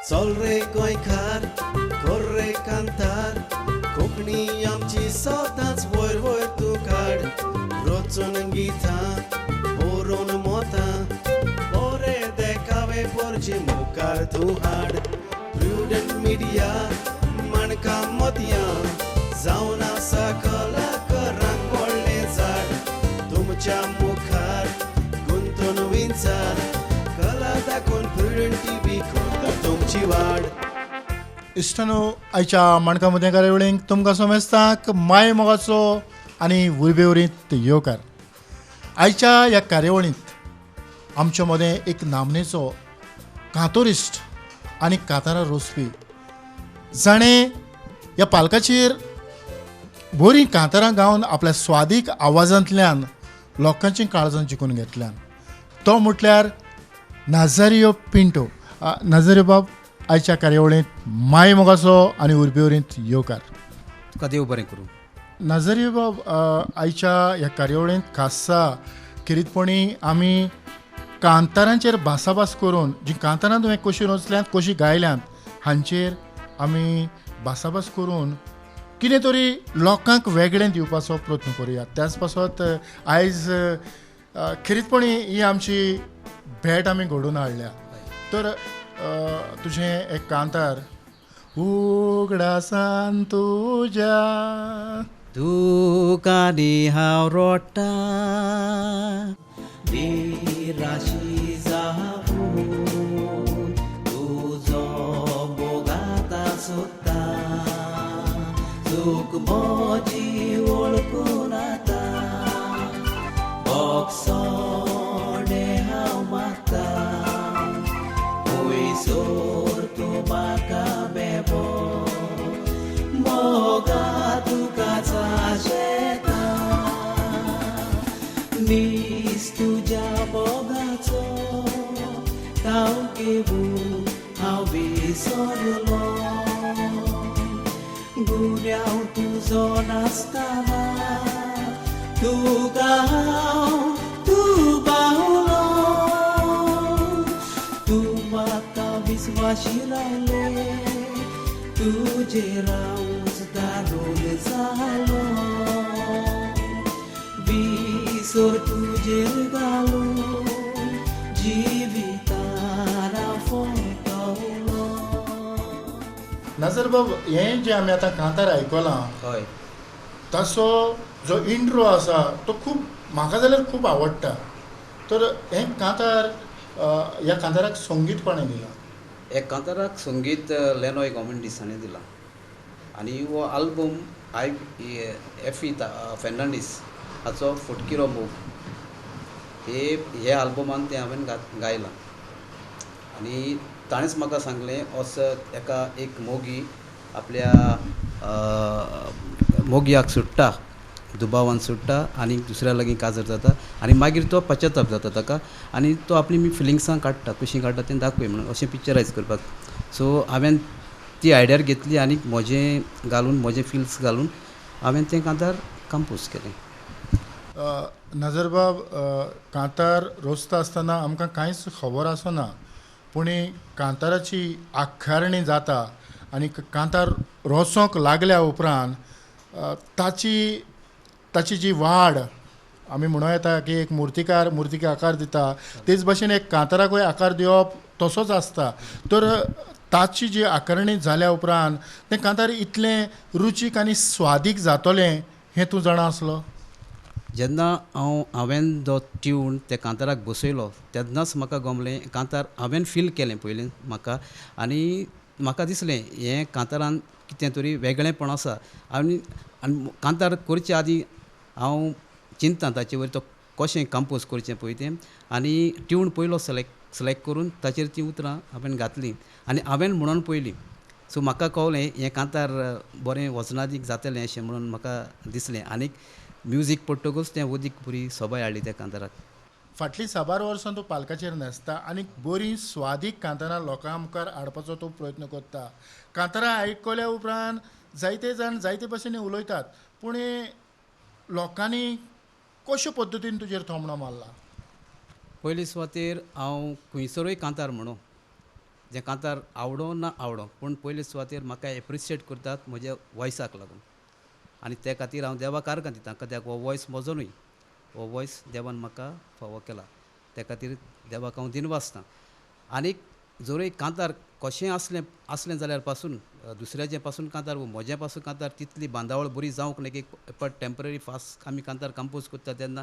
चल रे गोंयकार कर रे कांतार कोंकणी आमची सदांच वयर वयर तूं काड रचून गितां बरोवन मोतां बरे देखावे परचे मुखार तूं हाड प्रुडंट मिडिया माणकां मदयां जावन आसा कलाकारांक व्हडलें झाड तुमच्या मुखार गुंतून विचार कला दाखोवन प्रुडंट टीव्ही करता तुमची वाड. इश्टानो आयच्या माणका मदें कार्यावळींक तुमकां समेस्तांक माय मोगाचो आनी उर्बेवरीत येवकार. आयच्या ह्या कार्यावळींत आमचे मदें एक नामनेचो कांतोरिस्ट आनी कांतारां रोसपी जाणें ह्या पालकाचेर बरीं कांतारां गावन आपल्या स्वादीक आवाजांतल्यान लोकांची काळजां जिखून घेतल्यान तो म्हटल्यार नाझारियो पिंटो. नाझारियो बाब, आयच्या कार्यावळींत माय मोगाचो आनी उर्बेवरीत येवकार. तुका देव बरें करूं. नाझारियो बाब, आयच्या ह्या कार्यावळींत खासा खेरीतपणी आमी कांतारांचेर भासाभास करून जीं कांतारां तुवें कशीं रचल्यांत कशीं गायल्यांत हांचेर आमी भासाभास करून कितें तरी लोकांक वेगळें दिवपाचो प्रयत्न करुया. त्याच पासत आयज खेरीतपणी ही आमची भेट आमी घडोवन हाडल्या. तर तुजें एक कांतार उगडासान तुज्या तुका न्ही हांव रोडटा निराशी जावून तुजो मोगाता सोदता चूक म्हजी वळखून आतां बोगसोडे हांव मागता सोर तूं म्हाका बेबो मोगा तुका जाशेता नीस तुज्या मोगाचो ताव घेवून हांव विसरलो गुन्यांव तुजो नासतना तुका हांव तूं बावलो तूं म्हाका विस्वाशी रावले तुजेर हांवूच दारूल जालो विसर तुजेर घालून जिवितार फटवलो. नाझर बाब, हें जें आमी आतां कांतार आयकलां हय ताचो जो इंट्रो आसा तो खूब म्हाका जाल्यार खूब आवडटा. तर हें कांतार ह्या कांताराक संगीत कोणें दिलां? हे कांताराक संगीत लेनॉय गव्हर्मेंट दिसांनी दिला आनी हो आल्बम एफी फेर्नांडीस हाचो फुटकिरो मोग हे आल्बमान ते हांवें गायलां आनी ताणेंच म्हाका सांगलें असो एका एक मोगी आपल्या मोगयाक सुट्टा दुबावान सुट्टा आनी दुसऱ्या लागीं काजर जाता आनी मागीर तो पश्चाताप जाता ताका आनी तो आपली फिलिंग्सां काडटा कशीं काडटा तें दाखय म्हणून अशें पिक्चरायज करपाक. सो हांवें ती आयडियार घेतली आनी म्हजें घालून म्हजें फिल्स घालून हांवें तें कांतार कंपोज केलें. नजर बाब, कांतार रोचता आसतना आमकां कांयच खबर आसना पूण कांताराची आखारणी जाता आनी कांतार रोचोंक लागल्या उपरांत ताची जी वाड आमी म्हणूं येता की एक मुर्तीक आकार दिता तेच भाशेन एक कांताराकूय आकार दिवप तसोच आसता. तर ताची जी आकारणी जाल्या उपरांत तें कांतार इतलें रुचीक आनी स्वादीक जातलें हें तूं जाणा आसलो? जेन्ना हांवें जो ट्यून त्या कांताराक बसयलो तेन्नाच म्हाका गमलें कांतार हांवें फील केलें पयलीं म्हाका आनी म्हाका दिसलें हें कांतारान कितें तरी वेगळेंपण आसा आनी कांतार करचे आदीं हांव चिंत्ता ताचे वयर तो कशें कंपोज करचें पळय तें आनी ट्यून पयलो सिलेक्ट करून ताचेर तीं उतरां हांवें घातलीं आनी हांवें म्हणून पयलीं. सो म्हाका कळलें हें कांतार बरें वचनादीक जातलें अशें म्हणून म्हाका दिसलें आनीक म्युजीक पडटकूच तें उदीक बरी सोबाय हाडली त्या कांताराक. फाटलीं 6 वर्सां तूं पालकाचेर नाचता आनी बरीं स्वादीक कांतारां लोकां मुखार हाडपाचो तूं प्रयत्न करता. कांतारां आयकल्या उपरांत जायते जाण जायते भशेन उलयतात पूण लोकांनी कशे पद्दतीन तुजेर थोमणो मारला? पयले सुवातेर हांव खंयसरूय कांतार म्हणूं जे कांतार आवडो ना आवडो पूण पयले सुवातेर म्हाका एप्रिशिएट करतात म्हज्या वॉयसाक लागून आनी ते खातीर हांव देवाक आर्गां दितां कित्याक हो वॉयस म्हजो न्हय हो वॉयस देवान म्हाका फावो केला त्या खातीर देवाक हांव दिनवासतां आनीक जोरय कांतार कशें आसलें जाल्यार पासून दुसऱ्याचें पासून कांतार म्हज्या पासून कांतार तितली बांदावळ बरी जावंक न्हय एक पट टेम्पररी फास्ट आमी कांतार कंपोज करता तेन्ना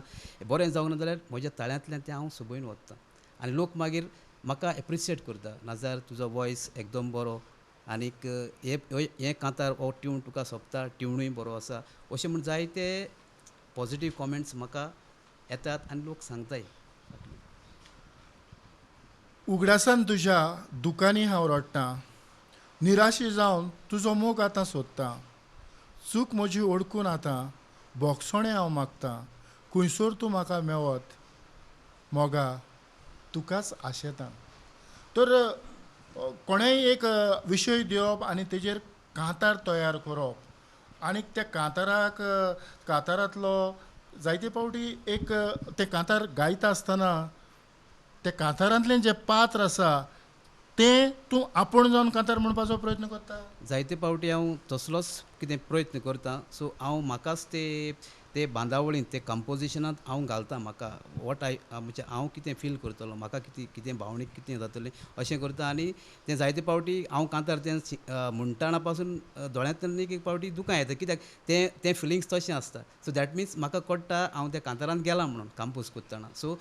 बरें जावंक ना जाल्यार म्हज्या ताळ्यांतल्यान तें हांव सबयन वता आनी लोक मागीर म्हाका एप्रिशिएट करता नाजाल्यार तुजो वॉयस एकदम बरो आनीक हे कांतार हो ट्यून तुका सोबता ट्युनूय बरो आसा अशें म्हूण जायते पॉजिटीव कॉमेंट्स म्हाका येतात आनी लोक सांगताय उगडासान तुज्या दुकानी हांव रडटां निराशी जावन तुजो मोग आतां सोदतां चूक म्हजी ओळखून आतां बोगसोणें हांव मागतां खंयसर तूं म्हाका मेवत मोगा तुकाच आशेतां तर कोणेंय एक विशय दिवप आनी तेजेर कांतार तयार करप आनीक त्या कांतारांतलो जायते फावटी एक ते कांतार गायता आसतना त्या कांतारांतलें जें पात्र आसा तें तूं आपूण जावन कांतार म्हणपाचो प्रयत्न करता जायते फावटी हांव तसलोच कितें प्रयत्न करतां सो हांव म्हाकाच ते बांदावळींत ते कंपोजिशनांत हांव घालतां म्हाका वॉट म्हणजे हांव कितें फील करतलो म्हाका कितें भावनीक कितें जातलें अशें करता आनी तें जायते फावटी हांव कांतार तें म्हणटाना पासून दोळ्यांतल्यान एक फावटी दुकां येता कित्याक तें फिलिंग्स तशें आसता सो दॅट मिन्स म्हाका कळटा हांव त्या कांतारांत गेलां म्हणून कंपोज करतना सो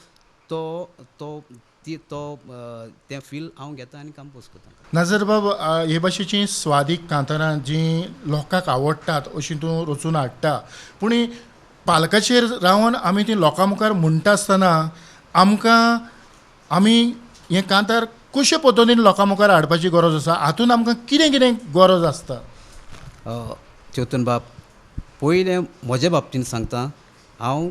तें फील हांव घेता आनी कंपोज करता नाजर बाब हे भाशेचीं स्वादीक कांतारां जीं लोकांक आवडटात अशीं तूं रचून हाडटा पूण पालकाचेर रावन आमी तीं लोकां मुखार म्हणटा आसतना आमी हें कांतार कशे पद्दतीन लोकां मुखार हाडपाची गरज आसा हातूंत आमकां कितें कितें गरज आसता चेतन बाब पयलें म्हज्या बाबतींत सांगता हांव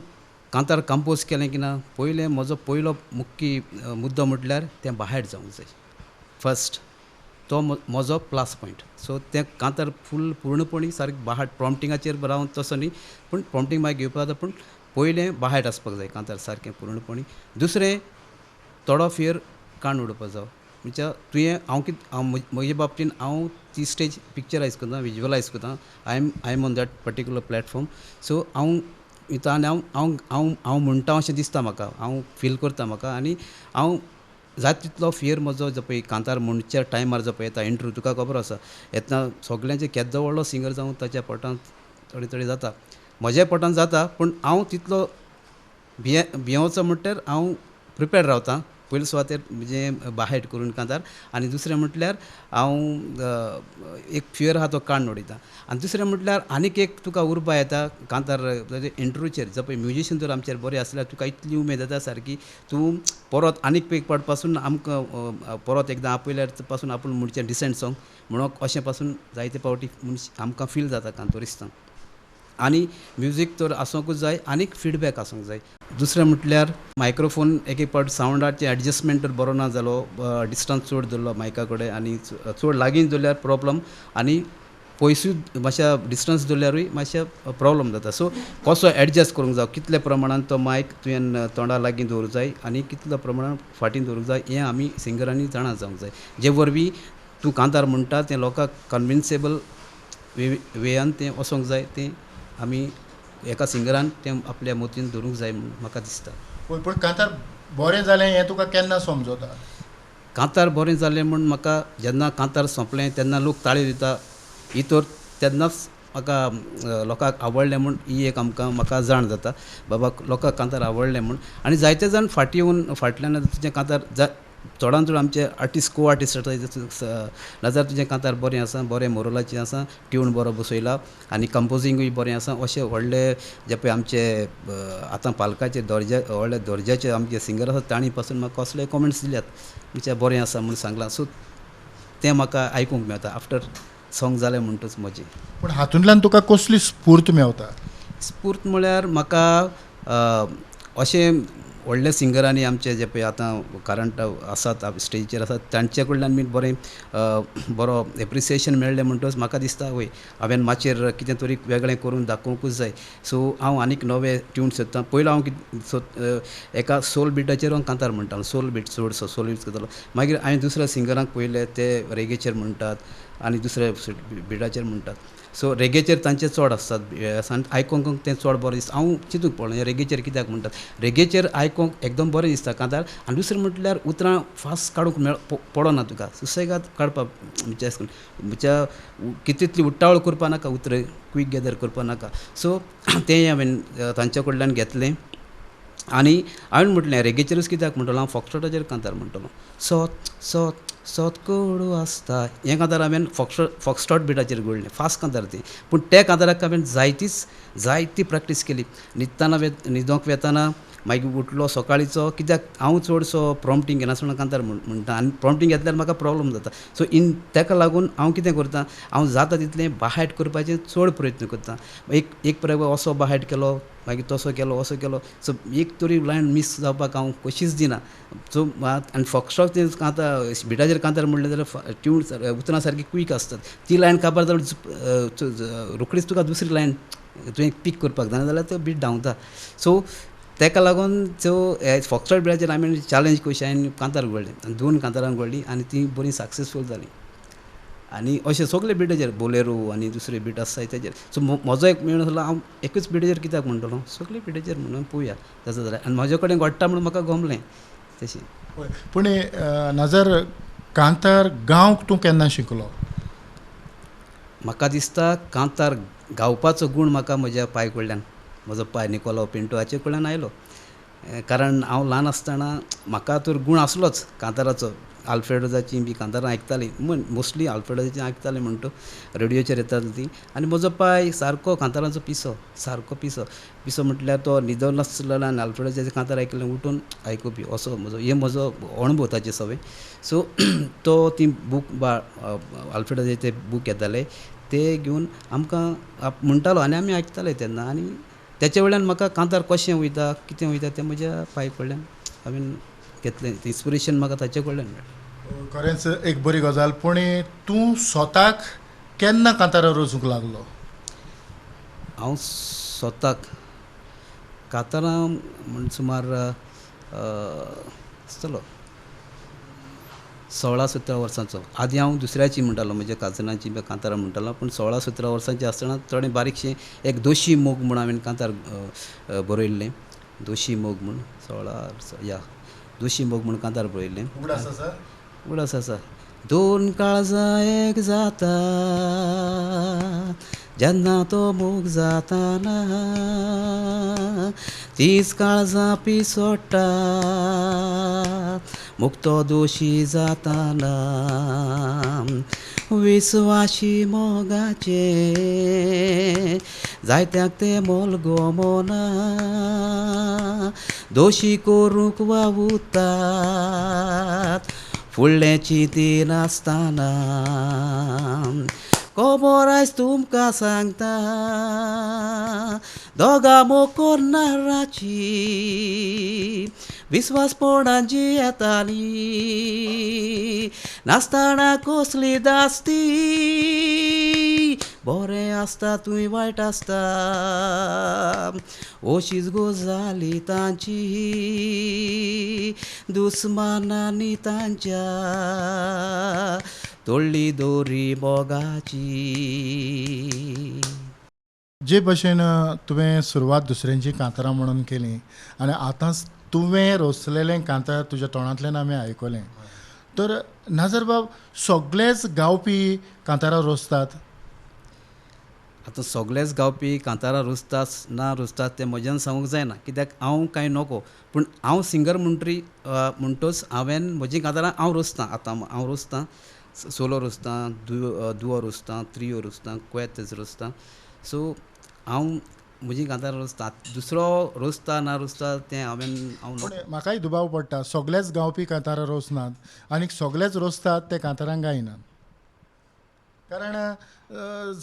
कांतार कंपोज केलें की ना पयलें म्हजो पयलो मुख्य मुद्दो म्हटल्यार तें बाहेर जावंक जाय फर्स्ट तो म्हजो प्लस पॉयंट सो तें कांतार पूर्णपणी सारकें बाहेर प्रॉम्प्टिंगाचेर रावन तसो न्ही पूण प्रॉम्प्टिंग मागीर घेवपा जाता पूण पयलें बाहेर आसपाक जाय कांतार सारकें पूर्णपणी दुसरें थोडो फेर काण उडोवपाक जावो म्हणजे तुवें म्हज्या बाबतीन हांव ती स्टेज पिक्चरायज करता विज्युअलायज करता I am on that particular platform so हांव म्हणटा अशें दिसता म्हाका हांव फील करता म्हाका आनी हांव जाय तितलो फियर म्हजो जो पळय कांतार म्हणच्या टायमार जो पळय येता इंट्रो तुका खबर आसा येतना सगळ्यांचे केदो व्हडलो सिंगर जावं ताच्या पोटांत थोडे जाता म्हज्या पोटांत जाता पूण हांव तितलो भियेवचो म्हणल्यार हांव प्रिपेर्ड रावतां पयले सुवातेर म्हणजे बाहेट करून कांतार आनी दुसरें म्हटल्यार हांव एक फियर आहा तो काण उडयता आनी दुसरें म्हटल्यार आनीक एक तुका उर्बा येता कांतार इंट्रोचेर जो पळय म्युजिशियन जर आमचेर बरें आसल्यार तुका इतली उमेद येता सारकी तूं परत आनीक पेक पाट पासून आमकां परत एकदां आपयल्यार पासून आपूण म्हणचें डिसेंट सॉंग म्हणून अशें पासून जायते फावटी आमकां फील जाता कांतोरिस्तां आनी म्युजीक तर आसूंकूच जाय आनीक फिडबॅक आसूंक जाय दुसरें म्हटल्यार मायक्रोफोन एक पावट सावंडाचे एडजस्टमेंट तर बरो ना जालो डिस्टन्स चड दवरलो मायका कडेन आनी चड लागीं दवरल्यार प्रॉब्लम आनी पयसूय मातशा डिस्टन्स दवरल्यारूय मातशें प्रॉब्लम जाता सो कसो एडजस्ट करूंक जाय कितल्या प्रमाणान तो मायक तुवें तोंडा लागीं दवरूंक जाय आनी कितल्या प्रमाणान फाटीं दवरूंक जाय हें आमी सिंगरांनी जाणा जावंक जाय जे वरवीं तूं कांतार म्हणटा तें लोकांक कन्विन्सेबल वेयान तें वचोंक जाय तें आमी एका सिंगरान तें आपल्या मोतीन दवरूंक जाय म्हूण म्हाका दिसता पूण कांतार बरें जालें हें तुका केन्ना समजता कांतार बरें जालें म्हूण म्हाका जेन्ना कांतार सोंपलें तेन्ना लोक ताळयो दिता ही तर तेन्नाच म्हाका लोकांक आवडलें म्हूण ही एक म्हाका जाण जाता बाबा लोकांक कांतार आवडलें म्हूण आनी जायते जाण फाटीं येवन फाटल्यान तुजें कांतार चडांत चड आमचे आर्टिस्ट को आर्टिस्ट नाजाल्यार तुजें कांतार बरें आसा बरें मोरलाचें आसा ट्यून बरो बसयला आनी कंपोजींगूय बरें आसा अशें व्हडले जे पळय आमचे आतां पालकाचे व्हडल्या दर्ज्याचे आमचे सिंगर आसा तांणी पासून म्हाका कसलेय कॉमेंट्स दिल्यात म्हणजे बरें आसा म्हूण सांगलां सो तें म्हाका आयकूंक मेळटा आफ्टर सॉंग जालें म्हणटूच म्हजें पूण हातूंतल्यान तुका कसली स्फूर्त मेवता स्फूर्त म्हळ्यार म्हाका अशें व्हडले सिंगरांनी आमचे जे पळय आतां करंट आसात स्टेजीचेर आसात तांचे कडल्यान बी बरो एप्रिसिएशन मेळ्ळें म्हणटच म्हाका दिसता वय हांवें माचयेर कितें तरी वेगळें करून दाखोवंकूच जाय. सो हांव आनीक नवे ट्यून सोदतां. पयलो हांव एका सोल बिटाचेर हांव कांतार म्हणटालो, सोल बीट चडसो सोल बीट करतालो. मागीर हांवें दुसऱ्या सिंगरांक पळयले ते रेगेचेर म्हणटात आनी दुसऱ्या बिटाचेर म्हणटात. सो रेगेचेर तांचे चड आसतात, आयकोंक तें चड बरें दिसता. हांव चिंतूंक पडलें रेगेचेर कित्याक म्हणटात. रेगेचेर आयकोंक एकदम बरें दिसता कांतार, आनी दुसरें म्हटल्यार उतरां फास्ट काडूंक पडना तुका, सुसेगाद काडपाक म्हणजे कितली उट्टावळ करपा नाका, उतरां क्वीक गॅदर करपा नाका. सो तें हांवें तांचे कडल्यान घेतलें आनी हांवें म्हटलें रेगेचेरूच कित्याक म्हणटलो, हांव फॉक्सट्रॉटाचेर कांतार म्हणटलो. सोत सोत सोत कोडू आसता हें कांतार हांवें फॉक्सट्रॉट बिटाचेर घडलें, फास्ट कांतार ती. पूण त्या कांताराक हांवें जायती प्रॅक्टीस केली. न्हिदोंक वेताना मागीर उठलो सकाळीचो, कित्याक हांव चडसो प्रॉम्प्टींग घेनासतना कांतार म्हणटा आनी प्रॉम्प्टींग घेतल्यार म्हाका प्रॉब्लम जाता. सो ताका लागून हांव कितें करतां, हांव जाता तितलें बाहायट करपाचें चड प्रयत्न करतां. एक प्रयोग असो बाहायट केलो, मागीर तसो केलो, असो केलो. सो एक तरी लायन मिस जावपाक हांव कशीच दिना. सो आनी फॉक्सट्रॉट कांतार बिटाचेर कांतार म्हणलें जाल्यार ट्यून उतरां सारकी क्वीक आसतात. ती लायन काबार जाल्यार रोखडीच तुका दुसरी लायन तुवें पीक करपाक जाय जाल्यार तो बीट धांवता. सो ताका लागून फॉक्सट्रॉट बिटाचेर हांवें चॅलेंज कशी हांवें कांतार घडलें, 2 कांतारां घडलीं आनी ती बरी सक्सेसफूल जाली. आनी अशे सगळे बिटाचेर बोलेरो आनी दुसरे बीट आसाय तेजेर. सो म्हजो एक मेळ आसलो, हांव एकूच बिटाचेर कित्याक म्हणटलो, सगळे बिटाचेर म्हणून पळोवया जाता जाल्यार. आनी म्हजे कडेन घडटा म्हणून म्हाका गमलें तशें. पूण नजर कांतार गावंक तूं केन्ना शिकलो? म्हाका दिसता कांतार गावपाचो गूण म्हाका म्हज्या पाय कडल्यान, म्हजो पाय निकोलो पिंटो हाचे कडल्यान आयलो. कारण हांव ल्हान आसतना म्हाका तर गूण आसलोच कांताराचो. आल्फ्रेडोजाची बी कांतारां आयकतालीं, मोस्टली आल्फ्रेडोजाची आयकतालीं म्हणटो रेडिओचेर येताली ती. आनी म्हजो पाय सारको कांताराचो सारको पिसो म्हटल्यार तो न्हिदो नासलेल्यान आल्फ्रेडोजाचें कांतार आयकलें उठून आयकुपी असो म्हजो अणभव ताचे सवय. सो तो ती बूक आल्फ्रेडोजाचे ते बूक येताले ते घेवन आमकां म्हणटालो आनी आमी आयकताले तेन्ना. आनी त्याच्या वयल्यान म्हाका कांतार कशें वयता कितें वयता तें म्हज्या पांय कडल्यान हांवें घेतलें. इन्स्पिरेशन म्हाका ताचे कडल्यान मेळ्ळें. खरेंच एक बरी गजाल. पूण तूं स्वताक केन्ना कांतारां रचूंक लागलो? हांव स्वताक कांतारां सुमार आसतलो 16-17 वर्सांचो. आदीं हांव दुसऱ्याची म्हणटालो, म्हज्या काजनाची कांतारां म्हणटालो. पूण 16-17 वर्सांचें आसतना थोडें बारीकशें एक दोशी मोग म्हूण हांवें कांतार बरयल्लें. दोशी मोग म्हूण 16 दोशी मोग म्हूण कांतार बरयल्लें. उगडास आसा. 2 काळजां एक जाता जेन्ना तो मोग जाताना, 30 काळजां पिसोडटा मुक्तो दोशी जाताना, विस्वाशी मोगाचे जायत्याक ते मोल गोमोना, दोशी करूंक वावुरतात फुडलें चिंती नासतना. खबर आयज तुमकां सांगता दोगा मोकोर नाराची, विस्वासपणाची येताली नासतना कसली दास्ती. बरें आसता तुवें वायट आसता अशीच गजाली तांची, दुस्मानांनी तांच्या तोडली दोरी मोगाची. जे भशेन तुवें सुरवात दुसऱ्यांची कांतारां म्हणून केली आनी आतां तुवें रचलेलें कांतार तुज्या तोंडांतल्यान आमी आयकलें, तर नाजर बाब सगळेच गावपी कांतारां रचतात? आतां सगळेच गावपी कांतारां रुजतात तें म्हज्यान सांगूंक जायना, कित्याक हांव कांय नोको. पूण हांव सिंगर म्हणटच हांवें म्हजीं कांतारां हांव रचतां. आतां हांव रचतां, सोलो रचतां, दुओ रचतां, त्रियो रचतां, क्वेतेच रचतां. सो हांव म्हजीं कांतारां रचतां. दुसरो रचता ना रचता तें हांव म्हाकाय दुबाव पडटा, सगळेच गावपी कांतारां रचनात आनी सगळेच रचतात ते कांतारां गायनात. कारण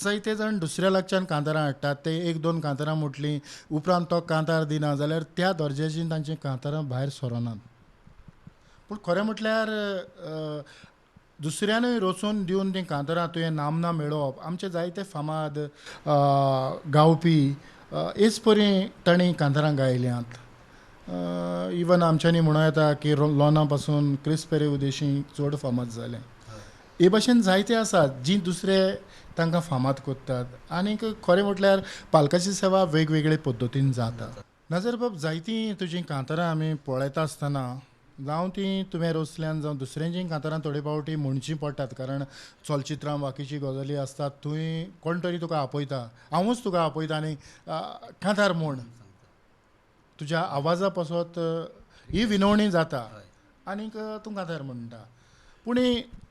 जायते जाण दुसऱ्या लागच्यान कांतारां हाडटात ते एक दोन कांतारां म्हटलीं उपरांत तो कांतार दिना जाल्यार त्या दर्ज्याचीं तांचीं कांतारां भायर सरोनात. पूण खरें म्हटल्यार दुसऱ्यानूय रचून दिवन तीं कांतारां तुवें नामना मेळोवप आमचे जायते फामाद गावपी हेच परी तांणी कांतारां गायल्यांत. इवन आमच्यांनी म्हणूं येता की लोर्ना पासून क्रिस पेरे उदेशी चड फामाद जालें. हे भाशेन जायते आसात जी दुसरे तांकां फामाद कोत्तात. आनीक खरें म्हटल्यार पालकाची सेवा वेगवेगळे पद्दतीन जाता. नाजाल्यार बाब जायतीं तुजीं कांतारां आमी पळयता आसतना जावं तीं तुवें रचल्यान जावं दुसऱ्यांचीं कांतारां थोडे फावटी म्हणचीं पडटात. कारण चलचित्रां बाकीची गजाली आसतात थंय कोण तरी तुका आपयता, हांवूच तुका आपयता आनी कांतार म्हूण तुज्या आवाजा पासत ही विनवणी जाता आनीक तूं कांतार म्हणटा. पूण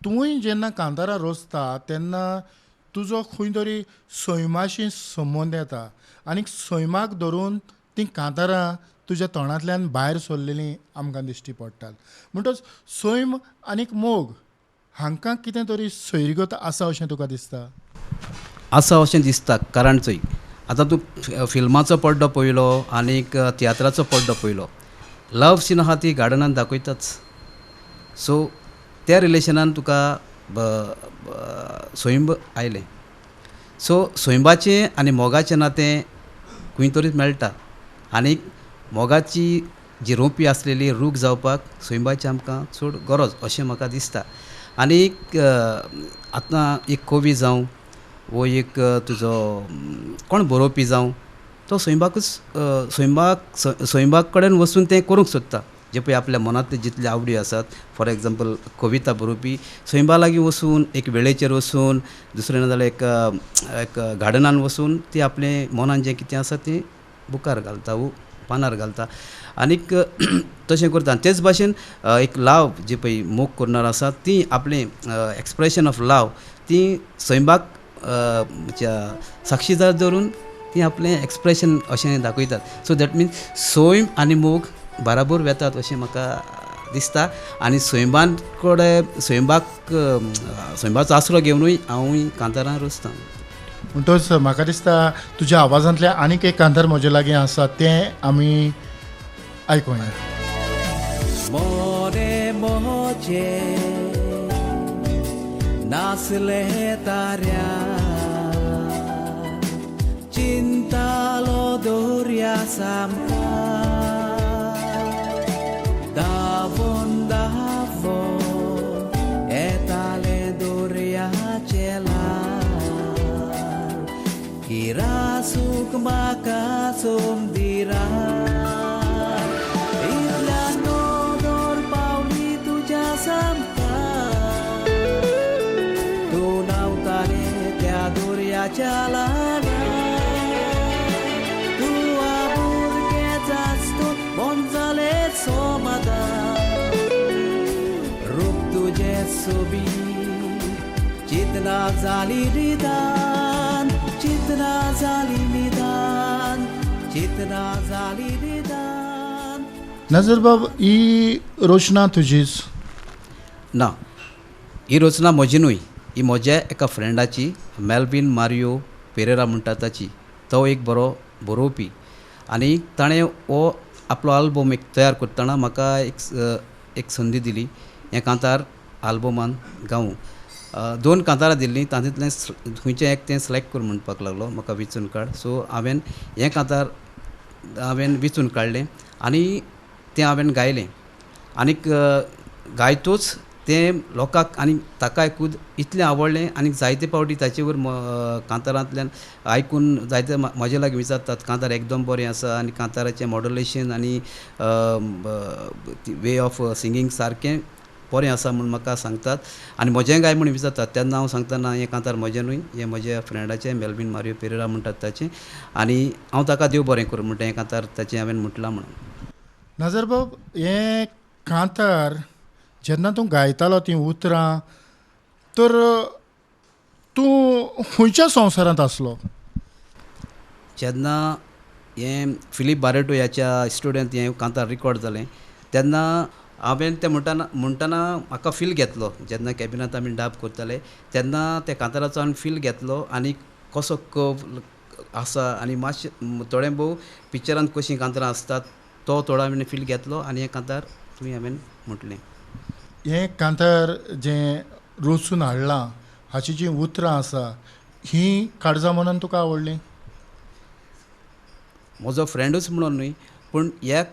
तुंय जेन्ना कांतारां रचता तेन्ना तुजो खंय तरी सैमाशी संबंद येता आनीक सैमाक धरून तीं कांतारां तुज्या तोंडांतल्यान भायर सरलेलीं आमकां दिश्टी पडटात. म्हणटच सैम आनीक मोग हांकां कितें तरी सैरगत आसा अशें तुका दिसता? आसा अशें दिसता. कारण चोय आतां तूं फिल्माचो पड्डो पळयलो आनीक तियात्राचो पड्डो पळयलो, लव सीन आहा ती गार्डनान दाखयताच. सो त्या रिलेशनान तुका सैम आयलें. सो सैमाचें आनी मोगाचें नातें खंय तरी मेळटा आनीक मोगाची जी रोंपी आसलेली रूख जावपाक सैमाची आमकां चड गरज अशें म्हाका दिसता. आनीक आतां एक कवी जावं वो एक तुजो कोण बरोवपी जावं तो सैमाक कडेन वचून तें करूंक सोदता. जे पळय आपल्या मनांतले जितले आवडी आसात, फॉर एग्जाम्पल कविता बरोवपी सैमा लागीं वचून एक वेळेचेर वचून दुसरें नाजाल्यार एक गार्डनान वचून ती आपलें मनान जें कितें आसा तें बुकार घालता वो पानार घालता आनीक तशें करता. तेच भाशेन एक लाव जी पळय मोग करणार आसा ती आपलें एक्सप्रेशन ऑफ लाव ती सैमाक साक्षीदार धरून ती आपलें एक्सप्रेशन अशें दाखयतात. सो दॅट मिन्स सैम आनी मोग बराबर वेतात अशें म्हाका दिसता. आनी सैमाचो आसरो घेवनूय हांवूय कांतारां रचतां. म्हणटच म्हाका दिसता तुज्या आवाजांतले आनीक एक कांतार म्हजे लागीं आसा तें आमी आयकुया. मोरे मोचे नासले ताऱ्या चिंतालो दर्या सामका धांवून येताले दर्याचे ल्हार हिरा सूख म्हाका सोमदिरा इतल्या नोदोर पावली तुज्या सामका तूं नावताले त्या दर्याच्या ल्हारार रूप तुझे सोबी चितना जाली निदान चितना जाली निदान चितना जाली निदान. नजर बाब ही रचना तुजीच? ना, ही रचना म्हजी न्हय. ही म्हज्या एका फ्रेंडाची मेल्विन मारियो पेरेरा म्हणटा ताची. तो एक बरो बरोवपी आनी ताणें हो आपलो आल्बम एक तयार करतना म्हाका एक संदी दिली हें कांतार आल्बमान गावूं. 2 कांतारां दिल्लीं तातूंतलें खंयचें एक तें सिलेक्ट कर म्हणपाक लागलो म्हाका वेंचून काड. सो हांवें हें कांतार वेंचून काडलें आनी तें हांवें गायलें आनीक गायतूच तें लोकांक आनी ताका आयकून इतलें आवडलें आनीक जायते फावटी ताचे वयर कांतारांतल्यान आयकून जायते म्हजे लागीं विचारतात कांतार एकदम बरें आसा आनी कांताराचें मॉड्युलेशन आनी वे ऑफ सिंगींग सारकें बरें आसा म्हूण म्हाका सांगतात आनी म्हजें गाय म्हूण विचारतात. तेन्ना हांव सांगता ना हें कांतार म्हजें न्हय, हें म्हज्या फ्रेंडाचें मेल्विन मारियो पेरेरा म्हणटात ताचें आनी हांव ताका देव बरें करूं म्हणटा हें कांतार ताचें हांवें म्हटलां म्हणून. नजर बाब हें कांतार जेन्ना तूं गायतालो तीं उतरां तर तूं खंयच्या संवसारांत आसलो? जेन्ना हें फिलीप बारेटो ह्याच्या स्टुडियोंत हें कांतार रिकॉर्ड जालें तेन्ना हांवें तें म्हणटाना म्हाका फील घेतलो जेन्ना कॅबिनांत आमी डाब करताले तेन्ना त्या कांताराचो हांवें फील घेतलो आनी कसो कर्व आसा आनी मातशें थोडें भोव पिक्चरांत कशीं कांतारां आसतात तो थोडो हांवें फील घेतलो आनी हें कांतार तुमी हांवें म्हटलें. हें कांतार जें रचून हाडलां हाची जीं उतरां आसा ही काळजा मनान तुका आवडलीं? म्हजो फ्रेंडूच म्हणून न्हय पूण ह्या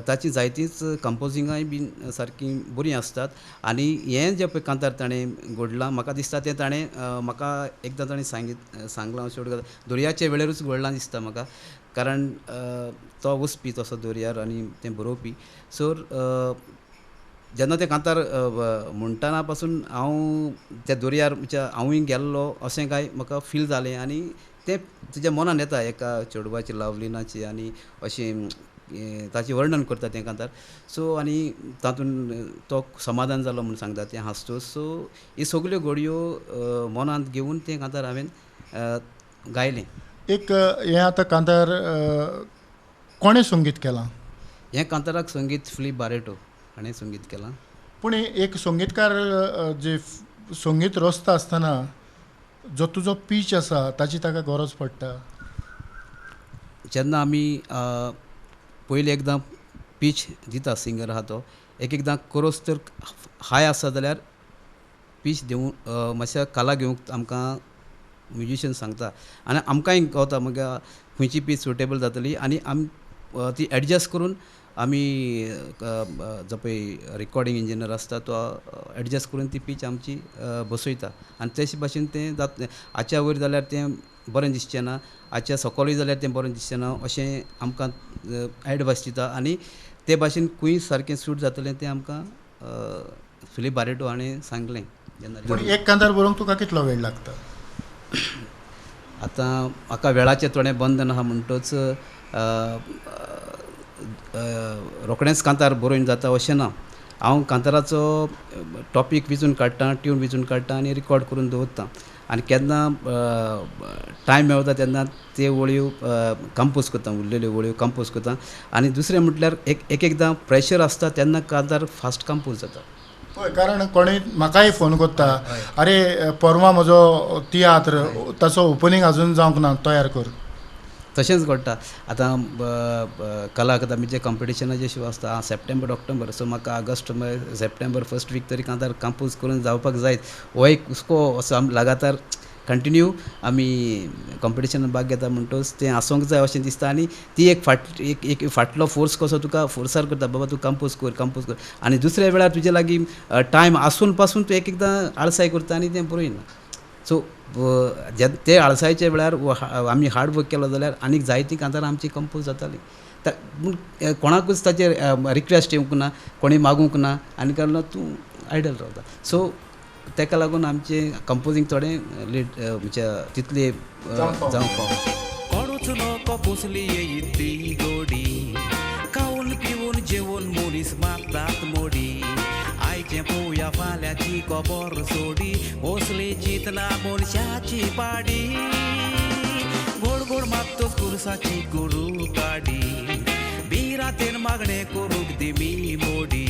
ताची जायतींच कंपोजिंगाय बीन सारकीं बरीं आसतात आनी हें जें पळय कांतार ताणें घडलां म्हाका दिसता तें ताणें म्हाका एकदां ताणें सांगलां शेवट दर्याचे वेळेरूच घडलां दिसता म्हाका कारण तो वचपी तसो दर्यार आनी तें बरोवपी सो जेन्ना तें कांतार म्हणटना पासून हांव त्या दर्यार हांवूय गेल्लो अशें काय म्हाका फील जालें आनी तें तुज्या मनान येता एका चेडवाची लावलिनाची आनी अशें ताचें वर्णन करता तें कांतार सो आनी तातूंत तो समाधान जालो म्हूण सांगता तें हांसतो सो ही सगल्यो घडयो मनांत घेवन तें कांतार हांवें गायलें. एक हें आतां कांतार कोणें संगीत केलां? हें कांताराक संगीत फिलीप बारेटो हाणें संगीत केलां. पूण एक संगीतकार जे संगीत रचता आसतना जो तुजो पीच आसा ताची ताका गरज पडटा. जेन्ना आमी पयलीं एकदां पीच दिता सिंगर आहा तो एकदां कोरस तर हाय आसा जाल्यार पीच दिवूं मातशें काला घेवंक आमकां म्युजिशियन सांगता आनी आमकांय गावता मगे खंयची पीच सुटेबल जातली आनी ती एडजस्ट करून आमी जो पळय रिकॉर्डिंग इंजिनियर आसता तो एडजस्ट करून ती पीच आमची बसयता आनी तेचे भाशेन तें जाता. हाच्या वयर जाल्यार तें बरें दिसचें ना हाच्या सकयलूय जाल्यार तें बरें दिसचें ना अशें आमकां एडवायस दिता आनी ते भाशेन खंय सारकें सूट जातलें तें आमकां फिलीप बारेटो हाणें सांगलें. पूण एक कांतार बरोवंक तुका कितलो वेळ लागता? आतां म्हाका वेळाचें थोडें बंधन आहा म्हणटच रोखडेंच कांतार बरोवन जाता अशें ना. हांव कांताराचो टॉपीक विचून काडटां ट्यून विचून काडटां आनी रिकॉर्ड करून दवरतां आनी केन्ना टायम मेळटा तेन्ना ते वळ्यो कंपोज करता उरलेल्यो वळ्यो कंपोज करता आनी दुसरें म्हटल्यार एकदां प्रेशर आसता तेन्ना कांतार फास्ट कंपोज जाता. हय कारण कोणूय म्हाकाय फोन करता अरे परवा म्हजो तियात्र ताचो ओपनिंग आजून जावंक ना तयार कर. तशेंच घडटा. आतां कला अकादमीचे कॉम्पिटिशनाचे शो आसता सप्टेंबर ऑक्टोबर सो म्हाका ऑगस्ट सप्टेंबर फर्स्ट वीक तरी कांतार कंपोज करून जावपाक जायत हो एक हुस्को असो लगातार कंटिन्यू आमी कॉम्पिटिशनान भाग घेता म्हणटच तें आसूंक जाय अशें दिसता आनी ती एक फाटलो फोर्स कसो तुका फोर्सार करता बाबा तूं कंपोज कर आनी दुसऱ्या वेळार तुजे लागीं टायम आसून पासून तूं एकदां आळसाय करता आनी तें बरयना. सो ते आळसायच्या वेळार आमी हार्ड वर्क केलो जाल्यार आनीक जायतीं कांतारां आमची कंपोज जातालीं. पूण कोणाकूच ताचेर रिक्वेस्ट येवंक ना कोणी मागूंक ना आनी कारण तूं आयडल रावता. सो तेका लागून आमचें कंपोजींग थोडें लेट म्हणजे तितलें जावंक पावना. कोणूच नको पुसली इतली गोडी खाऊन पिवून जेवून मुनीस मारतात मोडी आयचें पोवया फाल्यांची खबर सोडी भोसले चिंतना मनशाची पाडी गोड गोड मागतोच कुर्साची गुरू काडी बिरातेन मागणें करूंक दिमी मोडी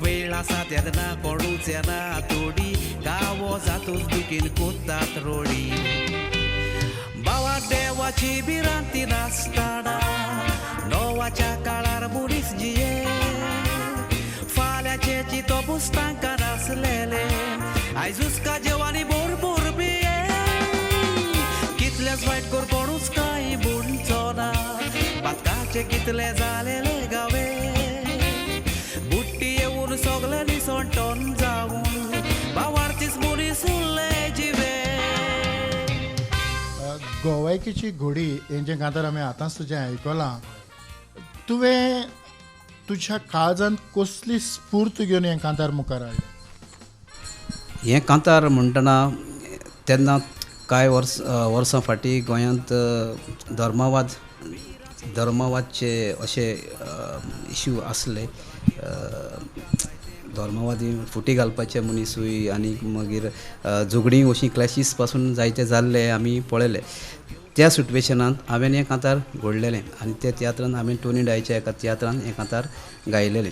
वेळ आसा तेन्ना कोणूच येना तोडी गावो जातूच दुखीन कोत्तात रोडी बावा देवाची बिरांती नासताना नोवाच्या काळार मुनीस जिये फाल्यांचे चिंतपूच तांकां नासलेले आयज हुस्का जेवानी बोर बिये कितलेच वायट कर कोणूच कांय म्हणचो ना बातकाचे कितले जालेले गावे बुट्टी येवन सगळे निसंटोन जावन बावार्थीच मुनीस उरले जिवे. गोवायकीची घोडी हें जें कांतार आमी आतांच तुजें आयकलां तुवें तुज्या काळजांत कसली स्फूर्त घेवन हें कांतार मुखार हाडलें? हें कांतार म्हणटना तेन्ना कांय वर्सां फाटीं गोंयांत धर्मवादचे अशे इश्यू आसले. धर्मवादी फुटी घालपाचे मनीसूय आनी मागीर झगडीं अशीं क्लॅशीस पासून जायते जाल्ले आमी पळयले. त्या सिट्युएशनांत हांवें हें कांतार घडलेलें आनी त्या तियात्रांत हांवें टोनी डायच्या एका तियात्रांत हें कांतार गायलेलें.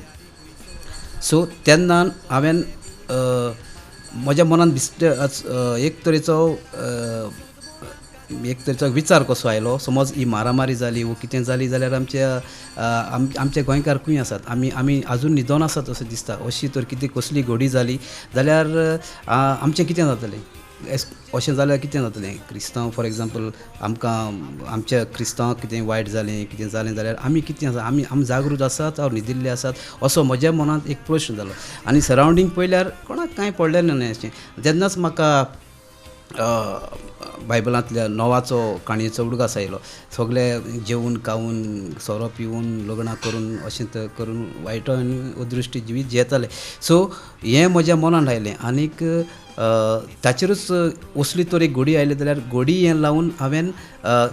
सो तेन्ना हांवें म्हज्या मनान एक तरेचो विचार कसो आयलो, समज ही मारामारी जाली वो कितें जाली जाल्यार आमचे गोंयकारकूय आसात, आमी आजून न्हिदोन आसात अशें दिसता. अशी तर कितें कसली घोडी जाली जाल्यार आमचें कितें जातलें, अशें जाल्यार कितें जातलें. क्रिस्तांव फॉर एग्जाम्पल आमच्या क्रिस्तांवांक कितें वायट जालें कितें जालें जाल्यार आमी कितें आसा, आमी जागृत आसात वा न्हिदिल्ले आसात, असो म्हज्या मनांत एक प्रश्न जालो. आनी सरावंडींग पळयल्यार कोणाक कांय पडलेलें न्हय अशें. तेन्नाच म्हाका बायबलांतल्या नोवाचो काणयेचो उडगास आयलो. सगळे जेवून खावून सोरो पिवून लग्नां करून अशें करून वायट आनी अदृश्टी जिवीत जियेताले. सो हें म्हज्या मनान आयलें. आनीक ताचेरूच असली तर एक घोडी आयली जाल्यार घोडी हें लावन हांवें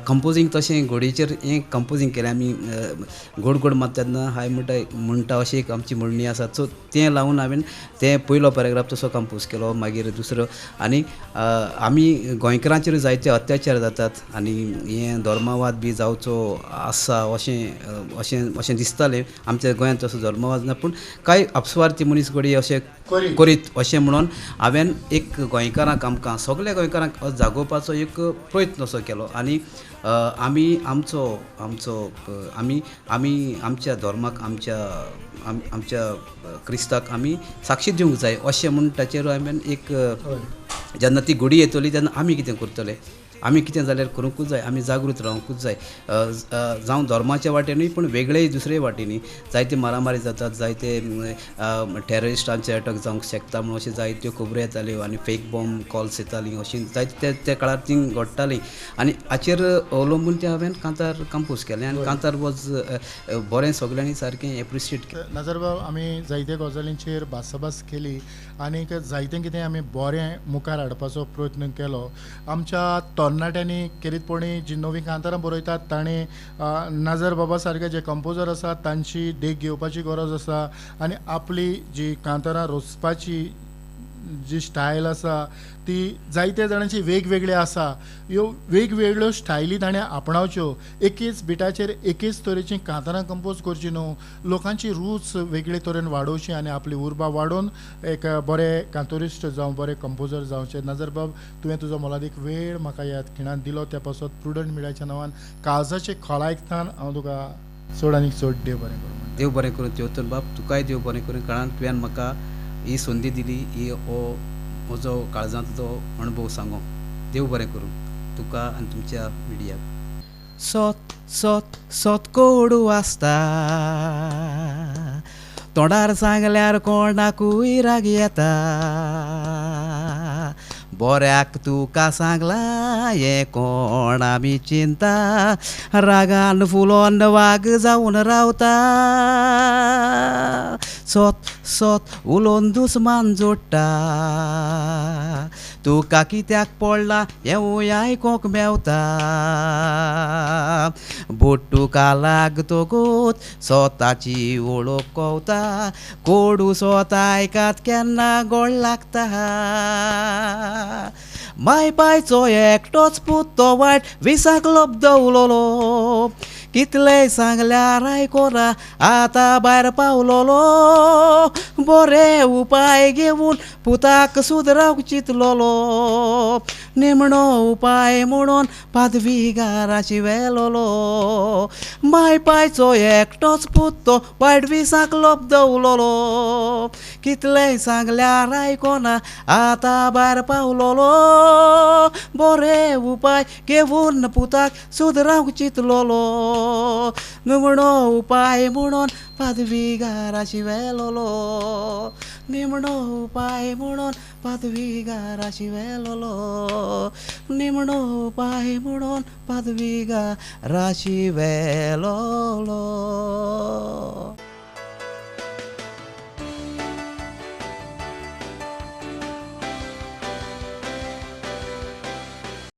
कंपोजींग तशें घोडयेचेर हें कंपोजींग केलें. आमी गोड गोड मात तेन्ना हाय म्हणटा अशी एक आमची म्हणणी आसा. सो तें लावन हांवें तें पयलो पॅरेग्राफ तसो कंपोज केलो. मागीर दुसरो आनी आमी गोंयकारांचेर जायते अत्याचार जातात आनी हें धर्मवाद बी जावचो आसा अशें दिसतालें. आमच्या गोंयांत तसो धर्मवाद ना, पूण कांय अपस्वार्थी मनीस घोडी अशें करीत अशें म्हणून हांवें एक गोंयकारांक आमकां सगळ्या गोंयकारांक जागोवपाचो एक प्रयत्न असो केलो. आनी आमी आमच्या धर्माक आमच्या क्रिस्ताक आमी साक्षी दिवंक जाय अशें म्हूण ताचेर हांवें एक जेन्ना ती घोडी येतली तेन्ना आमी कितें करतले, आमी कितें जाल्यार करूंकूच जाय, आमी जागृत रावंकूच जाय. जावं धर्माच्या वाटेनूय पूण वेगळेय दुसरे वाटेनी जायते मारामारी जातात, जायते टॅररिस्टांचे अटॅक जावंक शकता म्हणून अशें जायत्यो खबरो येताल्यो आनी फेक बॉम्ब कॉल्स येतालीं अशीं जायते त्या काळार तीं घडटालीं. आनी हाचेर अवलंबून तें हांवें कांतार कंपोज केलें आनी कांतार वॉज बरें सगळ्यांनी सारकें एप्रिशिएट केलें. नजरबाब, आमी जायत्या गजालींचेर भासाभास केली आनीक जायतें कितें आमी बरें मुखार हाडपाचो प्रयत्न केलो. आमच्या तरणाट्यांनी केरीतपणी जी नवीं कांतारां बरयतात तांणी नजर बाबा सारके जे कंपोजर आसात तांची देख घेवपाची गरज आसा. आनी आपली जी कांतारां रचपाची जी स्टायल आसा ती जायत्या जाणांची वेगवेगळी आसा. ह्यो वेगवेगळ्यो स्टायली ताणें आपणावच्यो. एकेच बिटाचेर एकेच तरेची कांतारां कंपोज करची न्हू, लोकांची रूच वेगळे तरेन वाडोवची आनी आपली उर्बा वाडोवन एक बरे कांतोरिस्ट जावं बरे कंपोजर जावचे. नजरबाब, तुवें तुजो मोलादीक वेळ म्हाका ह्या खिणांत दिलो त्या पासत प्रुडंट मिडियाच्या नांवान काळजाचे खोलायकतान हांव तुका चड आनीक चड देव बरें करूं. देव बरें करूं. त्यो तर बाब तुकाय देव बरें करूं, कारण तुवें म्हाका ही संदी दिली, ही म्हजो काळजांतलो अणभव सांगो. देव बरें करूं तुका आनी तुमच्या मिडियाक. सोत कोडू आसता तोंडार सांगल्यार कोणाकूय राग येता. बऱ्याक तुका सांगला हे कोण आमी चिंता, रागान फुलोन वाग जावन रावता. सोत उलोवन दुस्मान जोडटा, तुका कित्याक पडला हेंवूय आयकोंक मेवता. बोट तुका लागतकूच स्वताची वळख कळटा, कोडू सोत आयकात केन्ना गोड लागता. माय बायचो एकटोच पूत तो वायट विसाक लब्ध उलोलो, कितलेय सांगल्यार आयकोना आतां भायर पावलोलो. बरे उपाय घेवन पुताक सुदरावंक चिंतलोलो, निमणो उपाय म्हणून पादवीगाराची वेलोलो. माय बायचो एकटोच पूत तो वायट विसाक लब्ध उलोलो, कितलेय सांगल्यार आयकोना आतां भायर पावलोलो. बरे उपाय घेवन पुताक सुदरावंक चिंतलोलो, निमणो उपाय म्हणून पादवीगाराची वेलोलो. निमणो उपाय म्हणून पादवीगाराची वेलोलो, निमणो उपाय म्हणून पादवीगाराची वेलोलो.